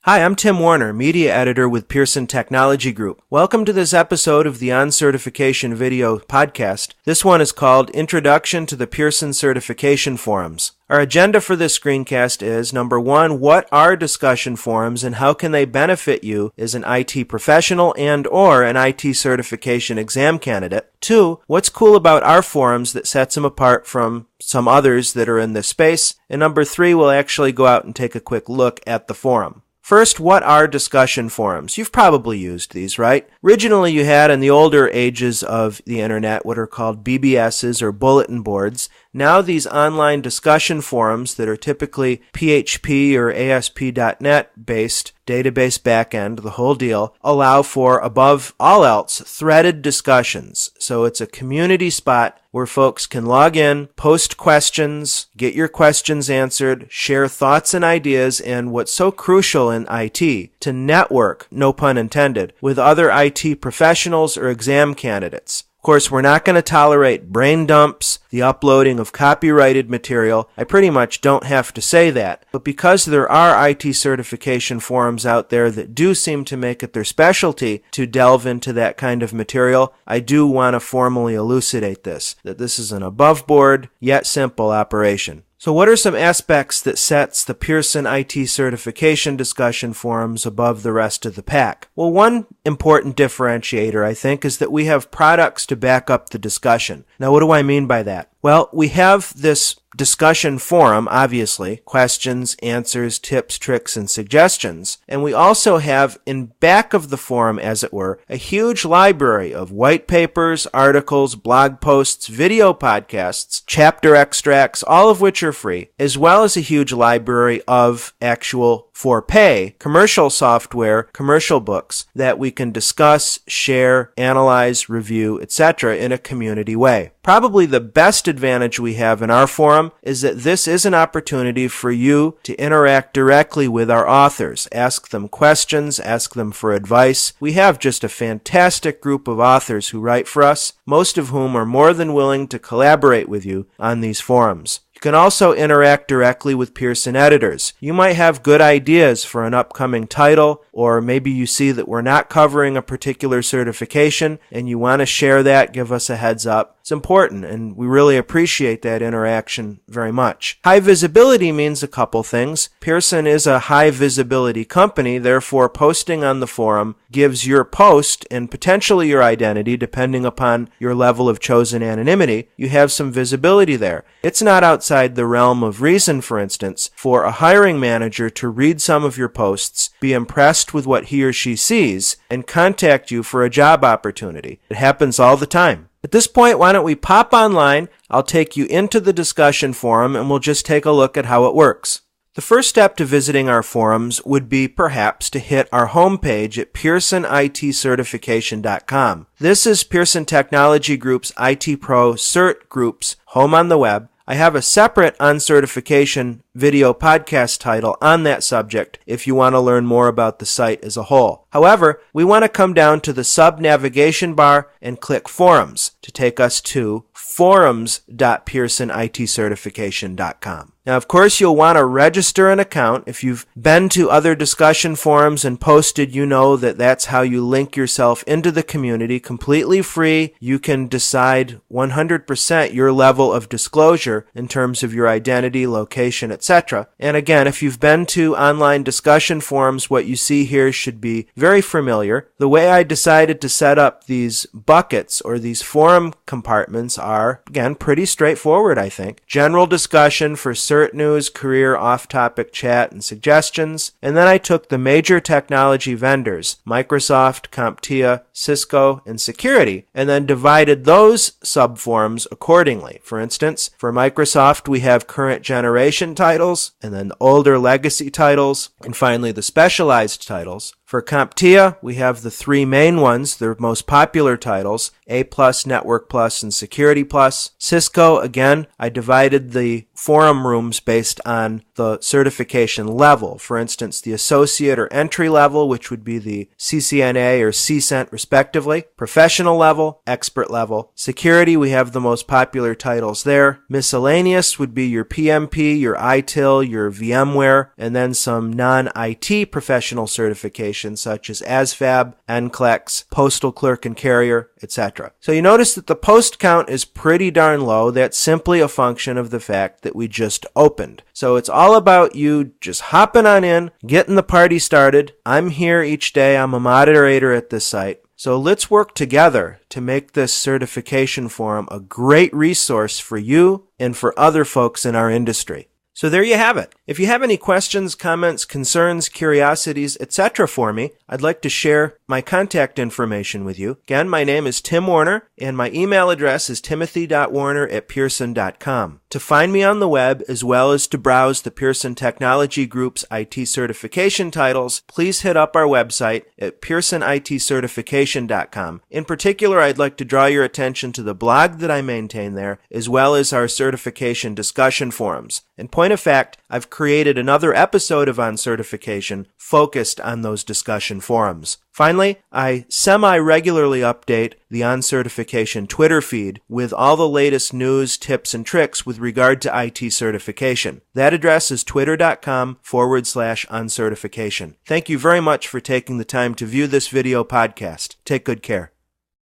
Hi, I'm Tim Warner, Media Editor with Pearson Technology Group. Welcome to this episode of the On Certification video podcast. This one is called Introduction to the Pearson Certification Forums. Our agenda for this screencast is, number one, what are discussion forums and how can they benefit you as an IT professional and or an IT certification exam candidate? Two, what's cool about our forums that sets them apart from some others that are in this space? And number three, we'll actually go out and take a quick look at the forum. First, what are discussion forums? You've probably used these, right? Originally, you had in the older ages of the internet what are called BBSs or bulletin boards. Now these online discussion forums that are typically PHP or ASP.NET based, database backend, the whole deal, allow for, above all else, threaded discussions. So it's a community spot where folks can log in, post questions, get your questions answered, share thoughts and ideas, and what's so crucial in IT, to network, no pun intended, with other IT professionals or exam candidates. Of course, we're not going to tolerate brain dumps, the uploading of copyrighted material. I pretty much don't have to say that. But because there are IT certification forums out there that do seem to make it their specialty to delve into that kind of material, I do want to formally elucidate this, that this is an above-board, yet simple operation. So what are some aspects that sets the Pearson IT certification discussion forums above the rest of the pack? Well, one important differentiator, I think, is that we have products to back up the discussion. Now, what do I mean by that? Well, we have this discussion forum, obviously, questions, answers, tips, tricks, and suggestions. And we also have, in back of the forum, as it were, a huge library of white papers, articles, blog posts, video podcasts, chapter extracts, all of which are free, as well as a huge library of actual for pay commercial software, commercial books that we can discuss, share, analyze, review, etc. in a community way. Probably the best advantage we have in our forum is that this is an opportunity for you to interact directly with our authors, ask them questions, ask them for advice. We have just a fantastic group of authors who write for us, most of whom are more than willing to collaborate with you on these forums. You can also interact directly with Pearson editors. You might have good ideas for an upcoming title, or maybe you see that we're not covering a particular certification and you want to share that, give us a heads up. It's important, and we really appreciate that interaction very much. High visibility means a couple things. Pearson is a high visibility company, therefore posting on the forum gives your post and potentially your identity, depending upon your level of chosen anonymity, you have some visibility there. It's not outside the realm of reason, for instance, for a hiring manager to read some of your posts, be impressed with what he or she sees, and contact you for a job opportunity. It happens all the time. At this point, why don't we pop online? I'll take you into the discussion forum and we'll just take a look at how it works. The first step to visiting our forums would be perhaps to hit our homepage at pearsonitcertification.com. This is Pearson Technology Group's IT Pro Cert Group's home on the web. I have a separate on certification video podcast title on that subject if you want to learn more about the site as a whole. However, we want to come down to the sub-navigation bar and click Forums to take us to forums.pearsonitcertification.com. Now, of course, you'll want to register an account. If you've been to other discussion forums and posted, you know that that's how you link yourself into the community, completely free. You can decide 100% your level of disclosure in terms of your identity, location, etc. And again, if you've been to online discussion forums, what you see here should be very familiar. The way I decided to set up these buckets or these forum compartments are, again, pretty straightforward, I think. General discussion for cert news, career, off-topic chat, and suggestions. And then I took the major technology vendors, Microsoft, CompTIA, Cisco, and security, and then divided those subforums accordingly. For instance, for Microsoft, we have current generation titles, and then the older legacy titles, and finally the specialized titles. For CompTIA, we have the three main ones, their most popular titles, A+, Network Plus, and Security Plus. Cisco, again, I divided the forum rooms based on the certification level. For instance, the associate or entry level, which would be the CCNA or CCENT respectively. Professional level, expert level. Security, we have the most popular titles there. Miscellaneous would be your PMP, your ITIL, your VMware, and then some non-IT professional certifications such as ASVAB, NCLEX, Postal Clerk and Carrier, etc. So you notice that the post count is pretty darn low. That's simply a function of the fact that we just opened. So it's all about you just hopping on in, getting the party started. I'm here each day. I'm a moderator at this site. So let's work together to make this certification forum a great resource for you and for other folks in our industry. So there you have it. If you have any questions, comments, concerns, curiosities, etc. for me, I'd like to share my contact information with you. Again, my name is Tim Warner, and my email address is timothy.warner@pearson.com. To find me on the web, as well as to browse the Pearson Technology Group's IT certification titles, please hit up our website at pearsonitcertification.com. In particular, I'd like to draw your attention to the blog that I maintain there, as well as our certification discussion forums. In point of fact, I've created another episode of On Certification focused on those discussion forums. Finally, I semi-regularly update the On Certification Twitter feed with all the latest news, tips, and tricks with regard to IT certification. That address is twitter.com/oncertification. Thank you very much for taking the time to view this video podcast. Take good care.